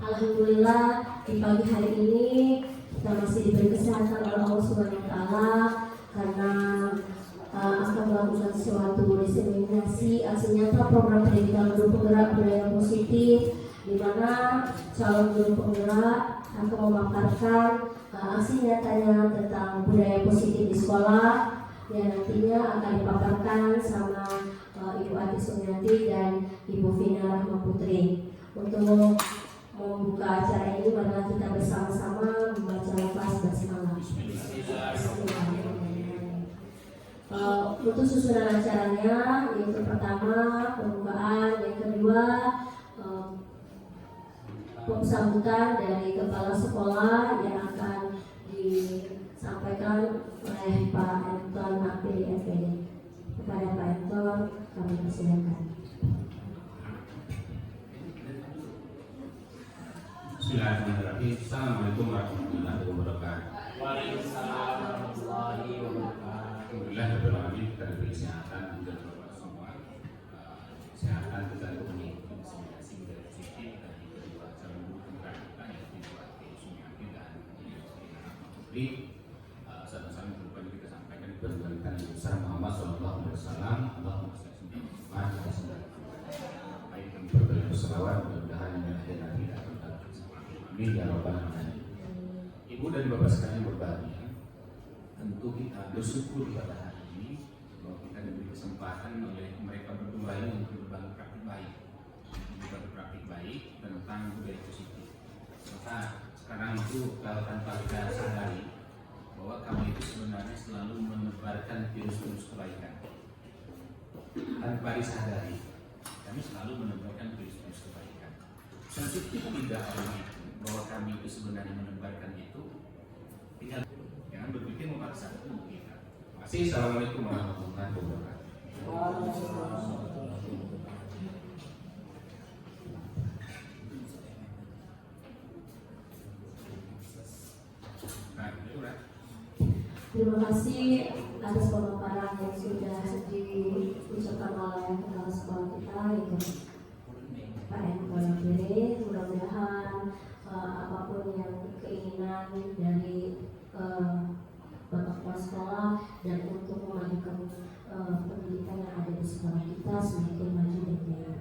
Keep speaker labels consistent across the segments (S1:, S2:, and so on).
S1: Alhamdulillah di pagi hari ini kita masih diberi kesehatan oleh Allah Subhanahu wa taala karena akan melakukan suatu diseminasi aksi nyata program pendidikan guru penggerak budaya positif, di mana calon guru penggerak akan memaparkan aksi nyatanya tentang budaya positif di sekolah yang nantinya akan dipaparkan sama Ibu Ati Sumiati dan Ibu Vina Rahma Putri. Untuk membuka acara ini, marilah kita bersama-sama membaca lafaz basmalah. Untuk susunan acaranya, yaitu pertama pembukaan, yang kedua sambutan dari kepala sekolah yang akan disampaikan oleh Pak Anton Apri FPD. Kepada Pak Anton, kami persilakan.
S2: Bismillahirrahmanirrahim. Assalamualaikum warahmatullahi wabarakatuh.
S3: Waalaikumsalam warahmatullahi wabarakatuh.
S2: Alhamdulillah rabbil alamin, kita diberi kesehatan dan Bapak semua. Kesehatan kita untuk mengikuti diseminasi budaya positif dari kedua calon guru penggerak kita, yaitu Ibu Ati Sumiati dan Ibu Vina Rahma Putri. Sama-sama berupaya kita sampaikan keberkatan Nabi besar Muhammad sallallahu alaihi wasallam. Allahumma shalli ala Muhammad. Baik, kami berdoa berselawat, mudah-mudahan yang ada Nabi dan amin ya rabbal alamin. Ibu dan bapak sekalian berbahagia, tentu kita bersyukur pada hari ini bahwa kita diberi kesempatan oleh mereka berdua ini untuk berbagi praktik baik, tentang budaya positif. Maka sekarang itu kalau tanpa kita sadari bahwa kami itu sebenarnya selalu menebarkan virus-virus kebaikan. Tanpa disadari, kami selalu menebarkan virus-virus kebaikan. Sensitif tidak orang itu bahwa kami itu sebenarnya menebarkan itu, tinggal jangan berpikir memaksa untuk kita. Terima kasih. Assalamualaikum warahmatullahi wabarakatuh.
S1: Terima kasih atas pemaparan yang sudah diucapkan oleh kepala sekolah kita, yaitu Pak Anton Apri. Mudah-mudahan apapun yang keinginan dari Bapak Kepala Sekolah dan untuk memajukan pendidikan yang ada di sekolah kita semakin maju dan jaya.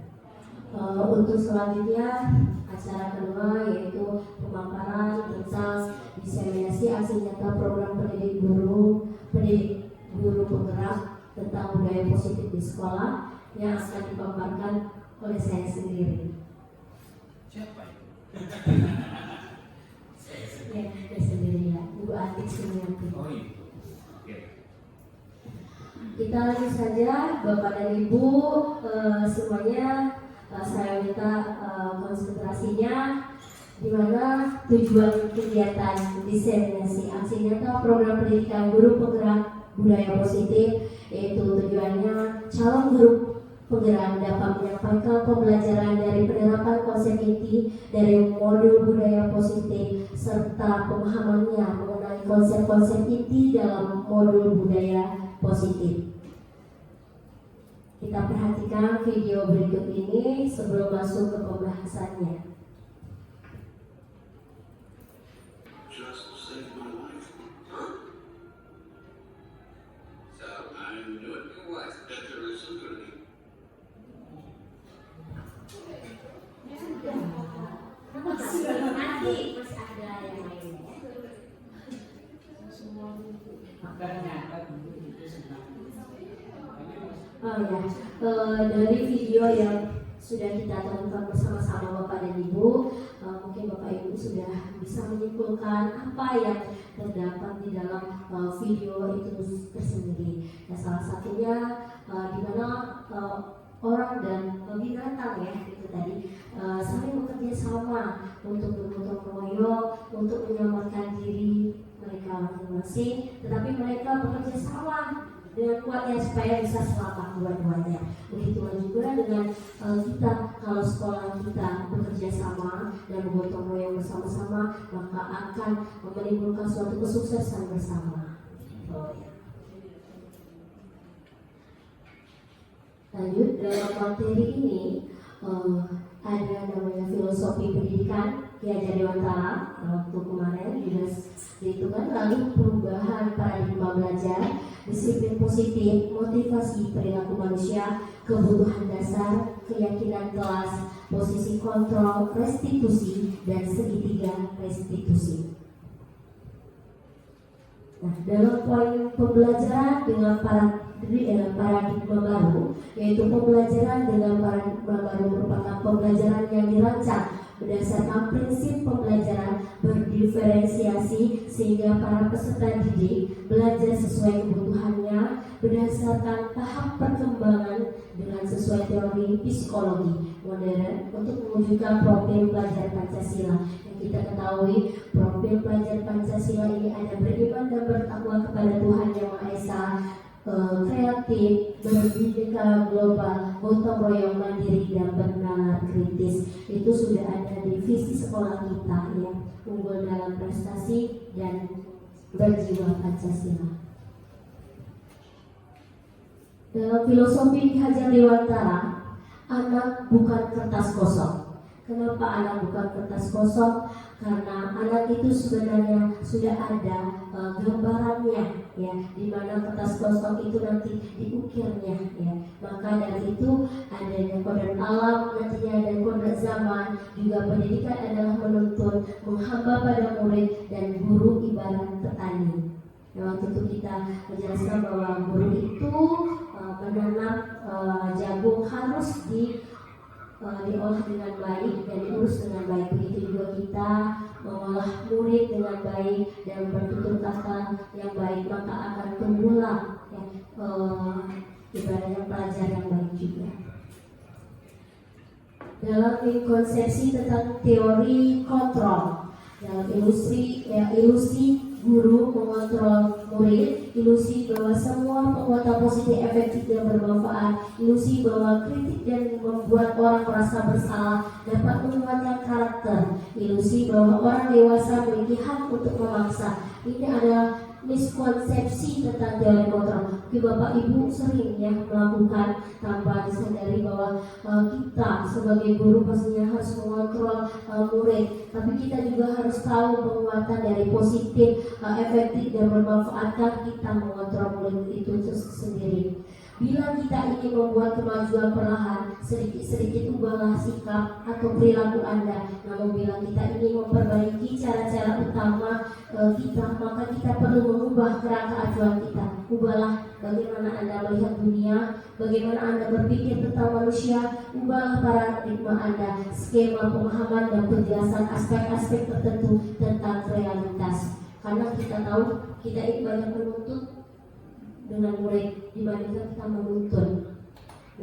S1: Untuk selanjutnya acara kedua yaitu pemaparan tentang diseminasi aksi nyata program pendidik guru penggerak tentang budaya positif di sekolah yang akan dipaparkan oleh saya sendiri.
S2: Siapa itu?
S1: Ya, saya sendiri ya, Ibu Ati Sumiati.
S2: Oh itu. Oke.
S1: Kita lanjut saja, Bapak dan Ibu semuanya. Saya minta konsentrasinya, di mana tujuan kegiatan diseminasi aksi nyata program pendidikan guru penggerak budaya positif, yaitu tujuannya calon guru penggerak dapat menyampaikan pembelajaran dari penerapan konsep inti dari modul budaya positif serta pemahamannya mengenai konsep-konsep inti dalam modul budaya positif. Kita perhatikan video berikut ini sebelum masuk ke pembahasannya.
S4: Just saved my life. Huh? So I'm doing what? That there is something.
S1: Masih ada yang lainnya. Oh ya, dari video yang sudah kita tonton bersama-sama Bapak dan Ibu, mungkin Bapak Ibu sudah bisa menyimpulkan apa yang terdapat di dalam video itu tersendiri. Nah, salah satunya di mana orang dan binatang ya itu tadi saling bekerja sama untuk bergotong royong untuk menyelamatkan diri mereka masing-masing, tetapi mereka bekerja sama dengan kuatnya supaya bisa selamat dua-duanya. Begitulah juga dengan kita, kalau sekolah kita bekerja sama dan bergotong royong bersama-sama, maka akan menimbulkan suatu kesuksesan bersama. Lanjut dalam materi ini, ada namanya filosofi pendidikan Ki Hajar Dewantara waktu kemarin juga itu kan, lalu perubahan paradigma belajar, disiplin positif, motivasi perilaku manusia, kebutuhan dasar, keyakinan kelas, posisi kontrol, restitusi, dan segitiga restitusi. Nah, dalam poin pembelajaran dengan paradigma baru, yaitu pembelajaran dengan paradigma baru merupakan pembelajaran yang dirancang berdasarkan prinsip pembelajaran berdiferensiasi sehingga para peserta didik belajar sesuai kebutuhannya berdasarkan tahap perkembangan dengan sesuai teori psikologi modern untuk mewujudkan profil pelajar Pancasila. Yang kita ketahui, profil pelajar Pancasila ini ada beriman dan bertakwa kepada Tuhan Yang Maha Esa, kreatif, berbineka global, gotong royong, mandiri, dan bernalar kritis. Itu sudah ada di visi sekolah kita, ya, unggul dalam prestasi dan berjiwa Pancasila. Dalam filosofi Ki Hajar Dewantara, anak bukan kertas kosong. Kenapa anak bukan kertas kosong? Karena anak itu sebenarnya sudah ada gambarannya, ya, di mana kertas kosong itu nanti diukirnya, ya. Maka dari itu adanya kodrat alam nantinya dan kodrat zaman. Juga pendidikan adalah menuntun, menghamba pada murid dan guru ibarat petani. Nah, waktu itu kita menjelaskan bahwa guru itu menanam jagung harus diolah dengan baik dan diurus dengan baik. Begitu juga kita mengolah murid dengan baik dan bertutur kata yang baik, maka akan tumbuhlah, ya, ibaratnya pelajar yang baik juga. Dalam konsepsi tentang teori kontrol, dalam ilusi guru mengontrol murid, ilusi bahwa semua penguatan positif efektif dan bermanfaat, ilusi bahwa kritik dan membuat orang merasa bersalah dapat menguatkan karakter, ilusi bahwa orang dewasa memiliki hak untuk memaksa. Ini adalah miskonsepsi tentang teori kontrol. Bapak Ibu sering ya melakukan tanpa disadari bahwa kita sebagai guru pastinya harus mengontrol murid, tapi kita juga harus tahu penguatan dari positif, efektif dan bermanfaatkan kita mengontrol murid itu sendiri. Bila kita ingin membuat kemajuan perlahan, sedikit-sedikit ubahlah sikap atau perilaku Anda. Namun bila kita ingin memperbaiki cara-cara utama kita, maka kita perlu mengubah kerangka acuan kita. Ubahlah bagaimana Anda melihat dunia, bagaimana Anda berpikir tentang manusia, ubahlah paradigma Anda, skema pemahaman dan penjelasan aspek-aspek tertentu tentang realitas. Karena kita tahu kita ini banyak menuntut dengan murid dibandingkan kita menuntun.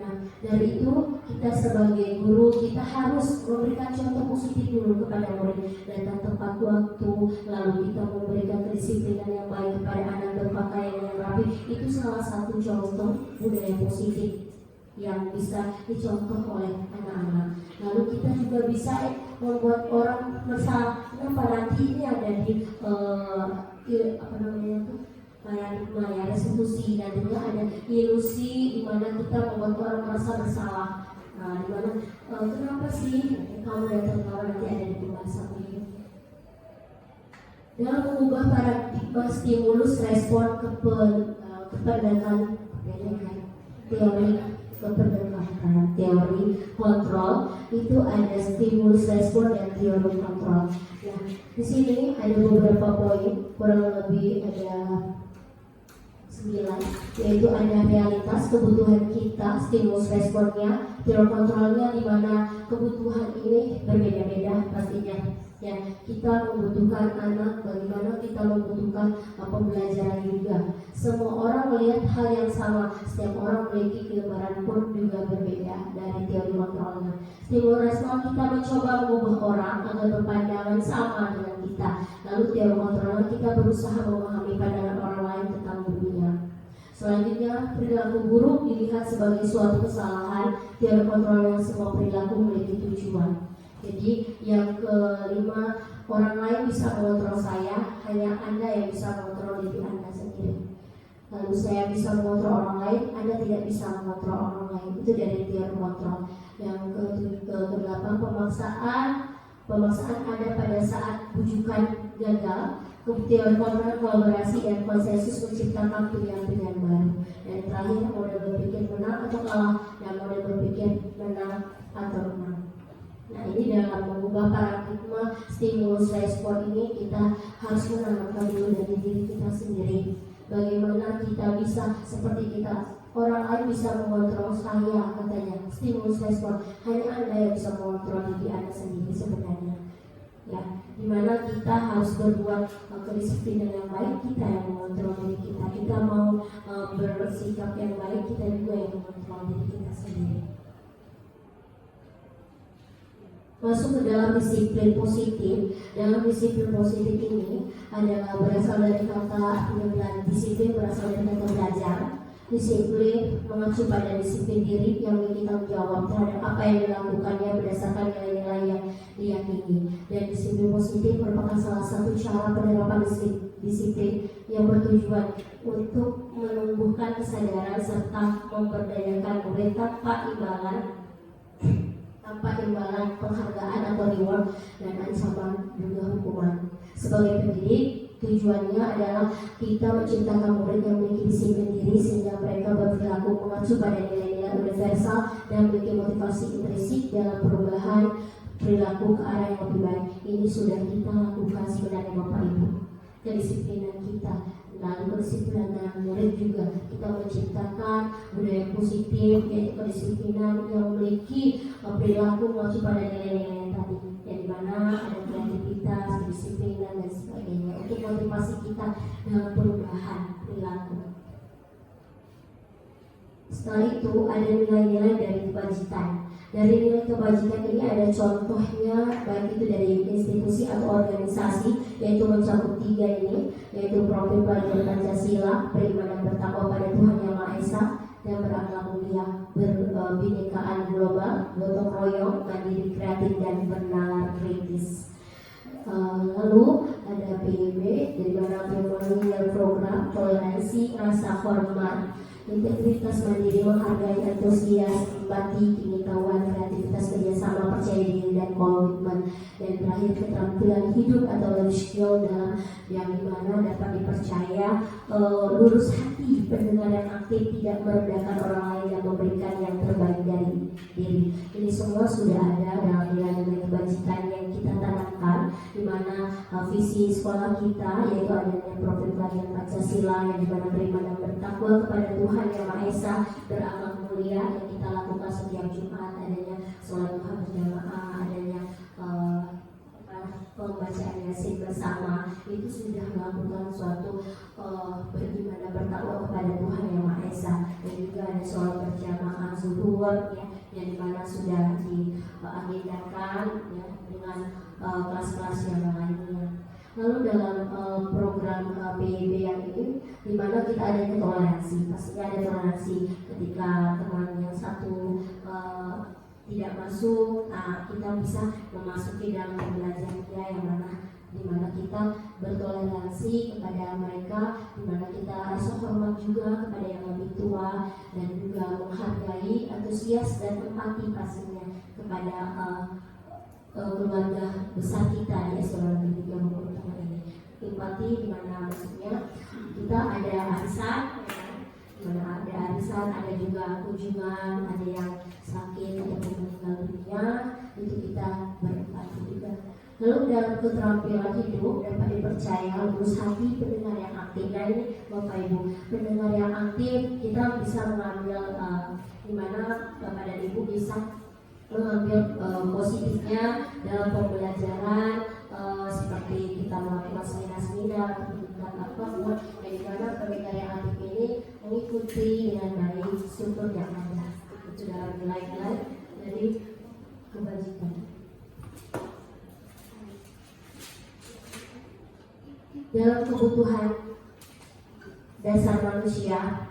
S1: Nah, dari itu kita sebagai guru kita harus memberikan contoh positif dulu kepada murid, datang tepat waktu, lalu kita memberikan kedisiplinan yang baik kepada anak, berpakaian yang rapi. Itu salah satu contoh budaya positif yang bisa dicontoh oleh anak-anak. Lalu kita juga bisa membuat orang merasa kenapa nanti ini ada di paradigma, ya, restitusi, dan juga ada ilusi di mana kita membuat orang merasa bersalah. Nah, di mana kenapa sih kamu datang kalau nanti ada di pembahasan ini? Dalam mengubah paradigma stimulus respon keperdataan teori kontrol itu ada stimulus respon dan teori kontrol. Nah, di sini ada beberapa poin, kurang lebih ada 9, yaitu ada realitas kebutuhan kita, stimulus responnya, teori kontrolnya, di mana kebutuhan ini berbeda-beda pastinya. Ya, kita membutuhkan anak, bagaimana kita membutuhkan pembelajaran juga. Semua orang melihat hal yang sama, setiap orang memiliki gambaran pun juga berbeda dari teori kontrolnya. Stimulus respon kita mencoba mengubah orang agar berpandangan sama dengan kita. Lalu teori kontrolnya kita berusaha memahami pandangan orang lain tentang dunia. Selanjutnya, perilaku buruk dilihat sebagai suatu kesalahan. Teori kontrol yang semua perilaku memiliki tujuan. Jadi yang kelima, orang lain bisa mengontrol saya, hanya Anda yang bisa mengontrol diri Anda sendiri. Lalu saya bisa mengontrol orang lain, Anda tidak bisa mengontrol orang lain. Itu dari teori kontrol. Yang ke-8, pemaksaan ada pada saat bujukan gagal. Teori kontrol, kolaborasi dan konsensus menciptakan pilihan-pilihan baru. Dan terakhir, model berpikir menang atau kalah dan model berpikir menang atau menang. Nah, ini dalam mengubah paradigma stimulus respon ini kita harus menanamkan dulu dari diri kita sendiri. Bagaimana kita bisa seperti kita, orang lain bisa mengontrol saya, katanya stimulus respon, hanya Anda yang bisa mengontrol diri Anda sendiri sebenarnya. Ya, dimana kita harus berbuat kedisiplinan yang baik, kita yang mengontrol diri kita. Kita mau bersikap yang baik, kita juga yang mengontrol diri kita sendiri. Masuk ke dalam disiplin positif. Dalam disiplin positif ini adalah berasal dari kata disiplin berasal dari kata belajar. Disiplin mengacu pada disiplin diri yang memiliki tanggung jawab terhadap apa yang dilakukannya berdasarkan nilai-nilai yang diyakini. Dan disiplin positif merupakan salah satu cara penerapan disiplin yang bertujuan untuk menumbuhkan kesadaran serta memberdayakan murid tanpa imbalan penghargaan atau reward dan ancaman juga hukuman. Sebagai pendidik, tujuannya adalah kita menciptakan murid yang memiliki disiplin diri sehingga mereka berperilaku mengacu pada nilai-nilai universal dan memiliki motivasi intrinsik dalam perubahan perilaku ke arah yang lebih baik. Ini sudah kita lakukan sebenarnya Bapak Ibu. Kedisiplinan kita, lalu kedisiplinan dalam murid juga kita menciptakan budaya positif, yaitu kedisiplinan yang memiliki perilaku mengacu pada nilai-nilai tadi, yang dimana ada kreativitas, kedisiplinan dan sebagainya untuk motivasi kita dalam perubahan perilaku. Setelah itu ada nilai-nilai dari kebajikan. Dari nilai kebajikan ini ada contohnya, baik itu dari institusi atau organisasi, yaitu mencakup 3 ini, yaitu profil pelajar Pancasila, beriman dan bertakwa pada Tuhan Yang Maha Esa, dan berakhlak mulia, berbinekaan global, gotong royong, mandiri, kreatif dan bernalar kritis. Lalu ada PIB, dari mana Primordial Program, toleransi, rasa hormat, integritas, mandiri, menghargai, antusias, empati, pengetahuan, kreativitas, kerjasama, percaya diri dan komitmen. Dan terakhir keterampilan hidup atau life skill dalam yang dimana dapat dipercaya, lurus hati, pendengar yang aktif, tidak merendahkan orang lain dan memberikan yang terbaik dari diri. Ini semua sudah ada dalam nilai-nilai kebajikan yang kita tanamkan, di mana visi sekolah kita yaitu adanya profil pelajar Pancasila yang dimana beriman dan bertakwa kepada Tuhan Yang Maha Esa, berakhlak mulia yang kita lakukan setiap Jumat, adanya sholat duha berjamaah, adanya pembacaan Yasin bersama, itu sudah melakukan suatu beriman dan bertakwa kepada Tuhan Yang Maha Esa. Dan juga ada sholat berjamaah zuhur ya, yang dimana sudah diagendakan ya, dengan kelas-kelas yang lainnya. Lalu dalam program PIB yang ini, di mana kita ada toleransi, pastinya ada toleransi ketika teman yang satu tidak masuk, nah kita bisa memasuki dalam belajar dia yang mana, di mana kita bertoleransi kepada mereka, di mana kita rasa hormat juga kepada yang lebih tua dan juga menghargai, antusias dan empati pastinya kepada keluarga besar kita ya, seorang didik yang mempertemukan ini. Empati di mana maksudnya kita ada arisan, di mana ada arisan, ada juga kunjungan, ada yang sakit, ada yang meninggal dunia, itu kita berempati juga. Lalu dalam keterampilan hidup dapat dipercaya, lurus hati, pendengar yang aktif. Nah ini Bapak Ibu, pendengar yang aktif kita bisa mengambil di mana Bapak dan Ibu bisa mengambil positifnya dalam pembelajaran, seperti kita melakukan seminar-seminar pendidikan apapun, yang dimana pendengar yang aktif ini mengikuti dengan baik struktur yang ada. Itu dalam nilai-nilai dari kebajikan. Dalam kebutuhan dasar manusia,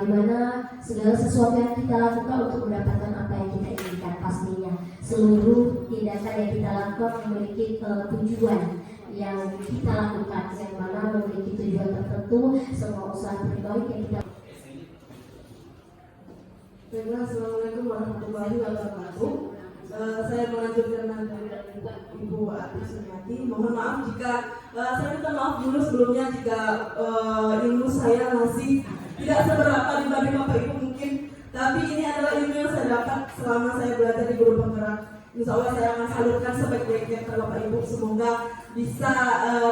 S1: di mana segala sesuatu yang kita lakukan untuk mendapatkan apa yang kita inginkan, pastinya seluruh tindakan yang kita lakukan memiliki tujuan, yang kita lakukan, yang mana memiliki tujuan tertentu. Semua usaha baik yang kita.
S5: Assalamualaikum warahmatullahi wabarakatuh. Saya melanjutkan materi dari Ibu Ati Sumiati. Mohon maaf jika saya minta maaf dulu sebelumnya jika ilmu saya masih tidak seberapa dibanding Bapak Ibu mungkin. Tapi ini adalah ilmu yang saya dapat selama saya belajar di guru penggerak. Insya Allah saya akan salurkan sebaik-baiknya kepada Bapak Ibu. Semoga bisa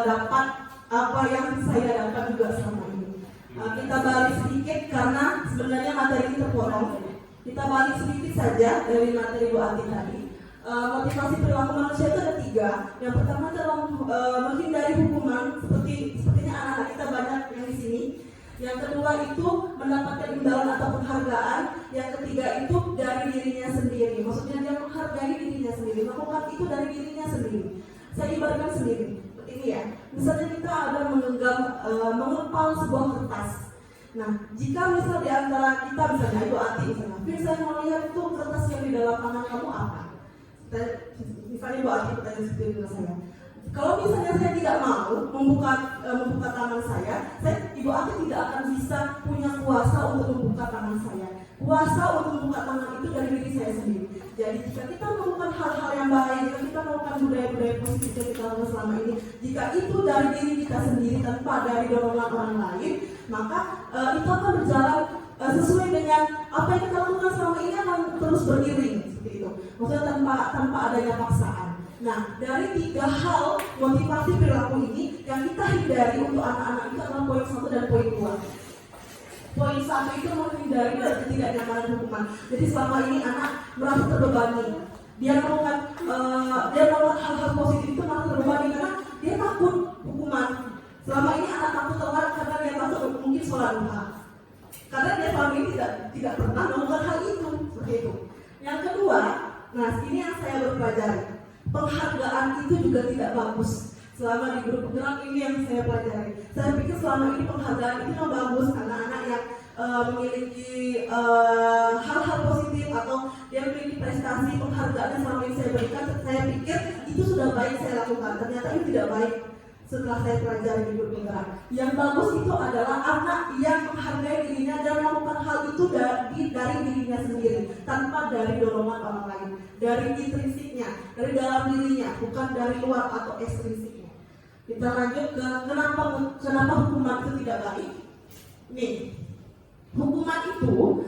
S5: dapat apa yang saya dapat juga selama ini. Kita balik sedikit karena sebenarnya materi ini terpotong. Kita balik sedikit saja dari materi Bu Ati tadi. Motivasi perilaku manusia itu ada 3. Yang pertama adalah menghindari hukuman, sepertinya anak-anak kita banyak yang di sini. Yang kedua itu mendapatkan imbalan atau penghargaan. Yang ketiga itu dari dirinya sendiri. Maksudnya dia menghargai dirinya sendiri, melakukan itu dari dirinya sendiri. Saya ibaratkan sendiri. Ini ya, misalnya kita ada mengepal sebuah kertas. Nah, jika misal di antara kita misalnya Ibu Ati misalnya, saya mau lihat itu kertas yang di dalam tangan kamu apa? Misalnya Ibu Ati bertanya seperti itu saya. Kalau misalnya saya tidak mau membuka tangan saya, Ibu Ati tidak akan bisa punya kuasa untuk membuka tangan saya. Kuasa untuk membuka tangan itu dari diri saya sendiri. Jadi jika kita melakukan hal-hal yang baik, jika kita melakukan budaya-budaya positif yang kita lakukan selama ini, jika itu dari diri kita sendiri tanpa dari dorongan orang lain, maka itu akan berjalan sesuai dengan apa yang kita lakukan selama ini akan terus beriring seperti itu. Maksudnya tanpa adanya paksaan. Nah, dari 3 hal motivasi perilaku ini yang kita hindari untuk anak-anak itu adalah poin 1 dan poin 2. Poin 1 itu menghindari dari ketidaknyamanan hukuman. Jadi selama ini anak merasa terbebani. Dia melakukan hal-hal positif itu merasa terbebani karena dia takut hukuman. Selama ini anak takut telat karena dia takut mungkin sholat duha. Karena dia selama ini tidak pernah melakukan hal itu seperti itu. Yang kedua, nah ini yang saya pelajari. Penghargaan itu juga tidak bagus. Selama di grup penggerak ini yang saya pelajari. Saya pikir selama ini penghargaan itu yang bagus. Anak-anak yang memiliki hal-hal positif atau dia memiliki prestasi penghargaan yang selama ini saya berikan, saya pikir itu sudah baik saya lakukan. Ternyata ini tidak baik setelah saya pelajari di grup penggerak. Yang bagus itu adalah anak yang menghargai dirinya dan melakukan hal itu dari dirinya sendiri, tanpa dari dorongan orang lain, dari intrinsiknya, dari dalam dirinya, bukan dari luar atau ekstrinsiknya. Kita lanjut ke kenapa hukuman itu tidak baik. Nih, hukuman itu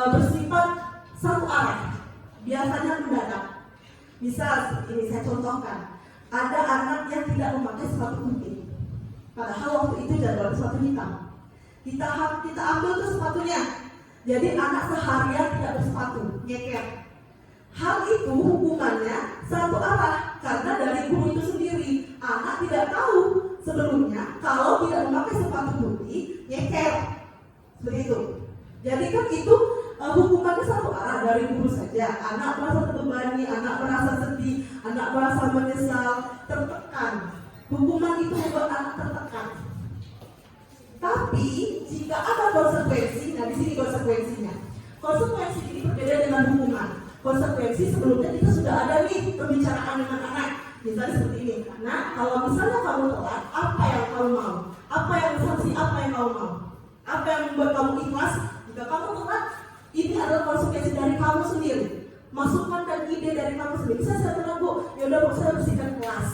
S5: bersifat satu arah, biasanya mendadak. Misal ini saya contohkan. Ada anak yang tidak memakai sepatu putih, padahal waktu itu jadwal sepatu hitam. Kita ambil tuh sepatunya, jadi anak seharian tidak bersepatu, nyeker. Hal itu hukumannya satu arah, karena dari guru itu sendiri. Anak tidak tahu sebelumnya kalau tidak memakai sepatu putih, nyeker. Seperti itu. Jadi kan itu hukumannya satu arah dari guru saja. Anak merasa terbebani, anak merasa sedih, anak merasa menyesal, tertekan. Hukuman itu membuat anak tertekan. Tapi jika ada konsekuensi, nah di sini konsekuensinya. Konsekuensi ini berbeda dengan hukuman. Konsekuensi sebelumnya kita sudah ada nih pembicaraan dengan anak. Misalnya seperti ini. Nah, kalau misalnya kamu telat, apa yang kamu mau? Apa yang sanksi? Apa yang kamu mau? Apa yang membuat kamu ikhlas? Jika kamu telat, ini adalah konsekuensi dari kamu sendiri. Masukan dan ide dari kamu sendiri. Saya telat Bu, ya udah saya bersihkan kelas.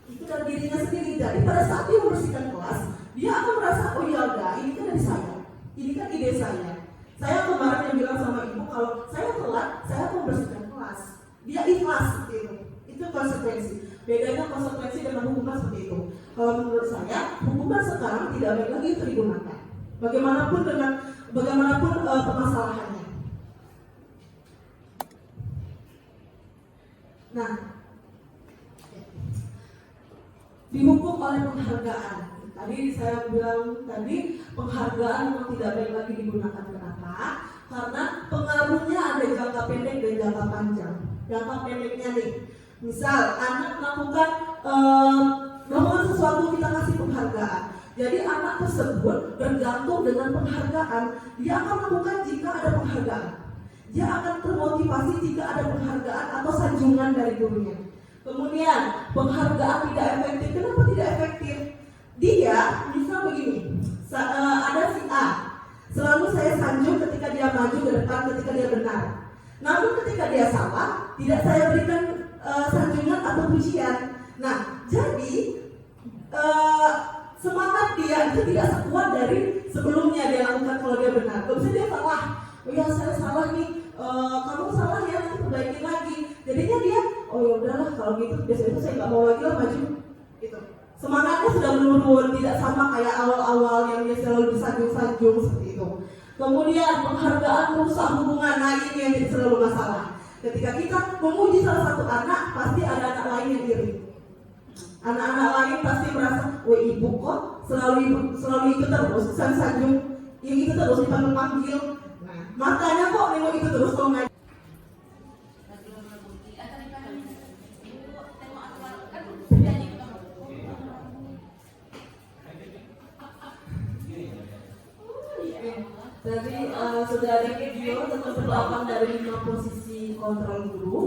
S5: Itu dari dirinya sendiri. Jadi pada saat dia membersihkan kelas, dia akan merasa oh ya udah, ini kan dari saya. Ini kan ide saya. Saya kemarin yang bilang sama ibu kalau saya telat, saya akan membersihkan kelas. Dia ikhlas gitu. Itu konsekuensi. Bedanya konsekuensi dengan hukuman seperti itu. Kalau menurut saya, hukuman sekarang tidak baik lagi itu digunakan. Bagaimanapun permasalahannya. Nah, dihukum oleh penghargaan. Tadi saya bilang penghargaan memang tidak baik lagi digunakan. Kenapa? Karena pengaruhnya ada jangka pendek dan jangka panjang. Jangka pendeknya nih, misal anak melakukan sesuatu kita kasih penghargaan. Jadi anak tersebut bergantung dengan penghargaan. Dia akan melakukan jika ada penghargaan. Dia akan termotivasi jika ada penghargaan atau sanjungan dari gurunya. Kemudian penghargaan tidak efektif. Kenapa tidak efektif? Dia misal begini, ada si A, selalu saya sanjung ketika dia maju ke depan, ketika dia benar. Namun ketika dia salah, tidak saya berikan sanjungan atau pujian. Nah, jadi semangat dia itu tidak sekuat dari sebelumnya dia lakukan kalau dia benar. Kalau misalnya dia salah, oh ya saya salah nih, kamu salah ya, nanti perbaikin lagi. Jadinya dia, oh ya udahlah kalau gitu biasanya itu saya nggak mau lagi lah maju. Gitu. Semangatnya sudah menurun, tidak sama kayak awal-awal yang dia selalu disanjung-sanjung seperti itu. Kemudian penghargaan merusak hubungan, nah ini yang jadi selalu masalah. Ketika kita memuji salah satu anak, pasti ada anak lain yang iri. Anak-anak lain pasti merasa, wah ibu kok selalu itu terus, sanjung, yang itu terus dipanggil. Nah, makanya kok nengok itu terus kok nggak. Jadi sudah ada video tentang penerapan dari 5 posisi kontrol guru.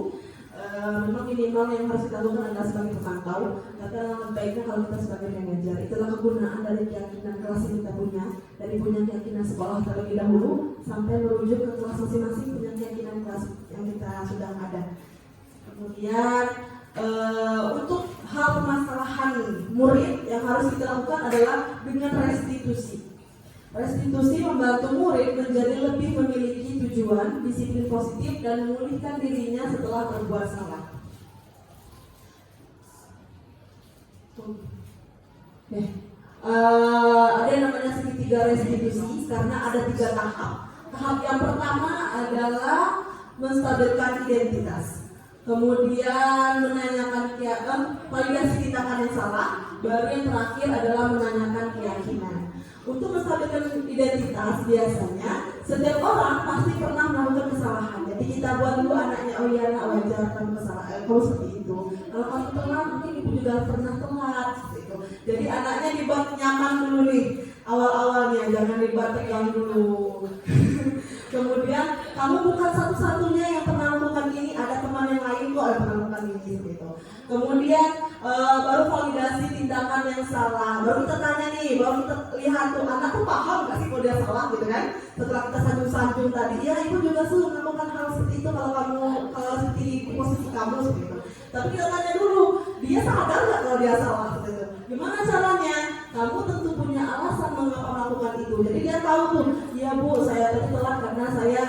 S5: Memang minimal yang harus kita lakukan adalah sebagai pemantau. Karena baiknya kalau kita sebagai manajer, itulah kegunaan dari keyakinan kelas yang kita punya, dari punya keyakinan sekolah terlebih dahulu sampai merujuk ke kelas masing-masing punya keyakinan kelas yang kita sudah ada. Kemudian untuk hal permasalahan murid yang harus kita lakukan adalah dengan restitusi. Restitusi membantu murid menjadi lebih memiliki tujuan, disiplin positif, dan memulihkan dirinya setelah berbuat salah. Ada yang namanya segitiga restitusi karena ada 3 tahap. Tahap yang pertama adalah menstabilkan identitas. Kemudian menanyakan validasi tindakan yang salah. Baru yang terakhir adalah menanyakan keyakinan. Untuk menstabilkan identitas biasanya setiap orang pasti pernah melakukan kesalahan. Jadi kita buat dulu anaknya, oh iya nak wajar kamu kesalahan, kalau seperti itu. Kalau kamu telat mungkin ibu juga pernah telat seperti itu. Jadi anaknya dibuat nyaman dulu nih awal-awalnya, jangan dibuat tegang dulu. Kemudian kamu bukan satu-satunya yang pernah melakukan ini, ada teman yang lain kok yang pernah melakukan ini gitu. Kemudian baru validasi tindakan yang salah. Baru kita tanya nih, baru kita lihat tuh anak tuh paham nggak sih kalau dia salah gitu kan? Setelah kita sanjung-sanjung tadi, ya ibu juga suruh melakukan hal seperti itu kalau seperti di posisi kamu seperti itu. Tapi kita tanya dulu, dia sadar nggak kalau dia salah seperti itu? Gimana caranya? Kamu tentu punya alasan mengapa melakukan itu. Jadi dia tahu tuh, ya bu, saya tadi telat karena saya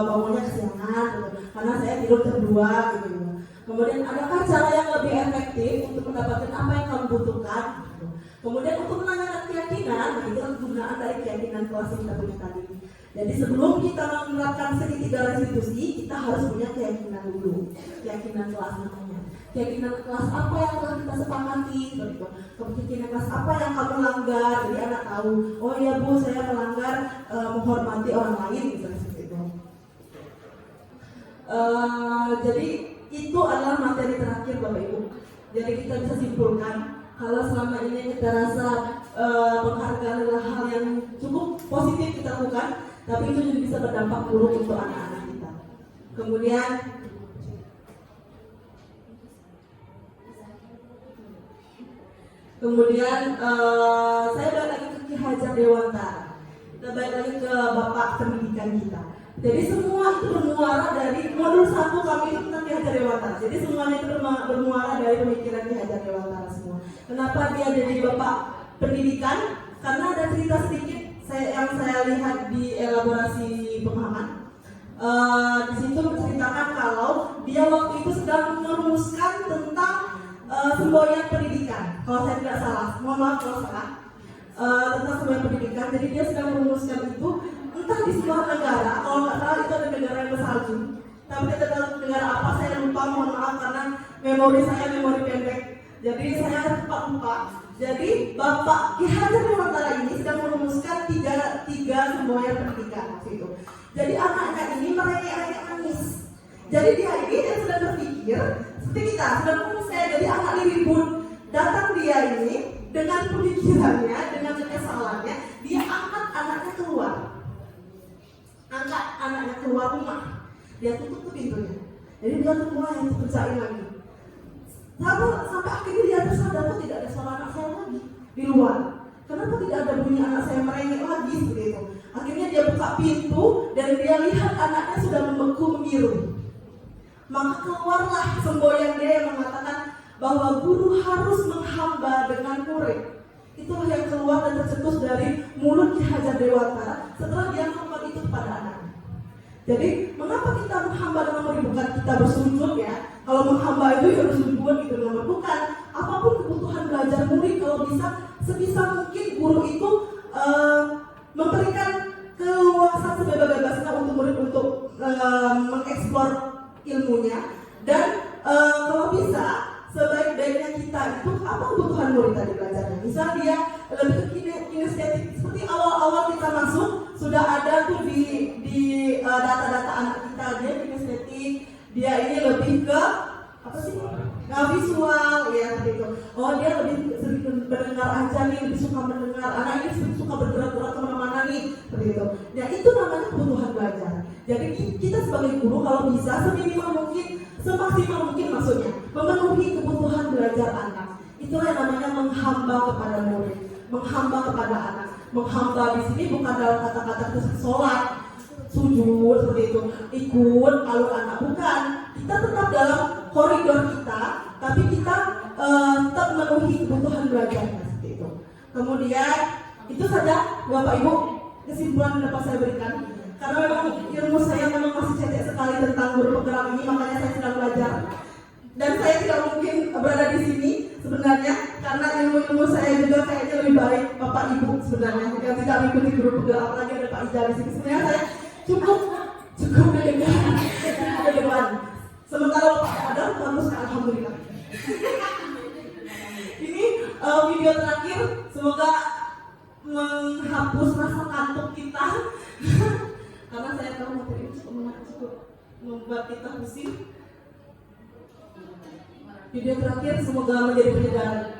S5: bangunnya kesiangan, gitu. Karena saya tidur jam 2 gitu. Kemudian adakah cara yang lebih efektif untuk mendapatkan apa yang kamu butuhkan? Gitu. Kemudian untuk menanyakan keyakinan, nah itu kegunaan dari keyakinan kelas yang kita punya tadi. Jadi sebelum kita menerapkan segitiga restitusi, kita harus punya keyakinan dulu. Keyakinan kelas namanya. Keyakinan kelas apa yang telah kita sepakati, gitu. Keyakinan kelas apa yang kamu langgar, jadi anak tahu, oh ya bu, saya melanggar menghormati orang lain, gitu seperti itu. Jadi itu adalah materi terakhir Bapak Ibu. Jadi kita bisa simpulkan kalau selama ini kita rasa penghargaan adalah hal yang cukup positif kita lakukan, tapi itu juga bisa berdampak buruk untuk anak-anak kita. Kemudian saya balik lagi ke Ki Hajar Dewantara. Kita balik lagi ke Bapak Pendidikan kita. Jadi semua itu bermuara dari modul 1 kami itu tentang Ki Hajar Dewantara. Jadi semuanya itu bermuara dari pemikiran Ki Hajar Dewantara semua. Kenapa dia jadi Bapak Pendidikan? Karena ada cerita sedikit yang saya lihat di elaborasi pemahaman. Di situ menceritakan kalau dia waktu itu sedang merumuskan tentang semboyan pendidikan. Kalau saya tidak salah, mohon maaf kalau salah. Tentang semboyan pendidikan. Jadi dia sedang merumuskan itu. Entah di sebuah negara, kalau nggak salah itu ada negara yang bersalju. Tapi ada negara apa saya lupa, mohon maaf karena memori saya memori pendek. Jadi saya lupa. Jadi Bapak Ki Hajar Dewantara ini sedang merumuskan tiga semboyan pendidikan gitu. Jadi anak-anak ini merengek-rengek manis. Jadi dia sedang berpikir seperti kita sedang merumuskan. Jadi anak ini ribut, datang dia ini dengan pemikirannya, dengan kekesalannya, dia angkat anaknya keluar. Angkat anaknya keluar rumah, dia tutup pintunya. Jadi dia mulai kerjain lagi. Sampai akhirnya dia tersadar kok tidak ada suara anak saya lagi di luar. Kenapa tidak ada bunyi anak saya merengek lagi seperti itu? Akhirnya dia buka pintu dan dia lihat anaknya sudah membeku mengiru. Maka keluarlah semboyan dia yang mengatakan bahwa guru harus menghamba dengan murid. Itulah yang keluar dan tercetus dari mulut Ki Hajar Dewantara setelah dia melakukan itu kepada anaknya. Jadi mengapa kita menghamba dengan murid? Bukan kita bersujud ya. Kalau menghamba itu ya bersujud gitu, bukan. Apapun kebutuhan belajar murid, kalau bisa sebisa mungkin guru itu memberikan keluasan sebebas-bebasnya untuk murid untuk mengeksplor ilmunya. Dan kalau bisa sebaik-baiknya kita itu apa kebutuhan murid tadi belajarnya. Misal dia lebih ke kinestetik, seperti awal-awal kita masuk sudah ada tuh di data-data anak kita, dia kinestetik, dia ini lebih ke apa sih? Visual ya gitu. Oh dia lebih sering mendengar aja nih, lebih suka mendengar. Anak ini suka bergerak-gerak kemana-mana nih, seperti itu. Ya itu namanya kebutuhan belajar. Jadi kita sebagai guru kalau bisa seminimal mungkin, semaksimal mungkin maksudnya memenuhi kebutuhan belajar anak. Itulah yang namanya menghamba kepada murid, menghamba kepada anak. Menghamba di sini bukan dalam kata-kata sholat, sujud seperti itu, ikut alur anak, bukan. Kita tetap dalam koridor kita, tapi kita tetap memenuhi kebutuhan belajarnya seperti itu. Kemudian itu saja Bapak Ibu kesimpulan yang dapat saya berikan. Karena memang ilmu saya memang masih cetek sekali tentang guru penggerak ini, makanya saya sedang belajar. Dan saya tidak mungkin berada di sini sebenarnya karena ilmu-ilmu saya juga kayaknya lebih baik Bapak Ibu sebenarnya yang tidak mengikuti guru penggerak, apalagi ada Pak Ija di sini. Sebenarnya saya cukup ke depan. Sementara Bapak ada bagus, alhamdulillah. Ini video terakhir, semoga menghapus rasa kantuk kita. Karena saya tahu materi ini cukup membuat kita pusing. Video terakhir semoga menjadi penyegaran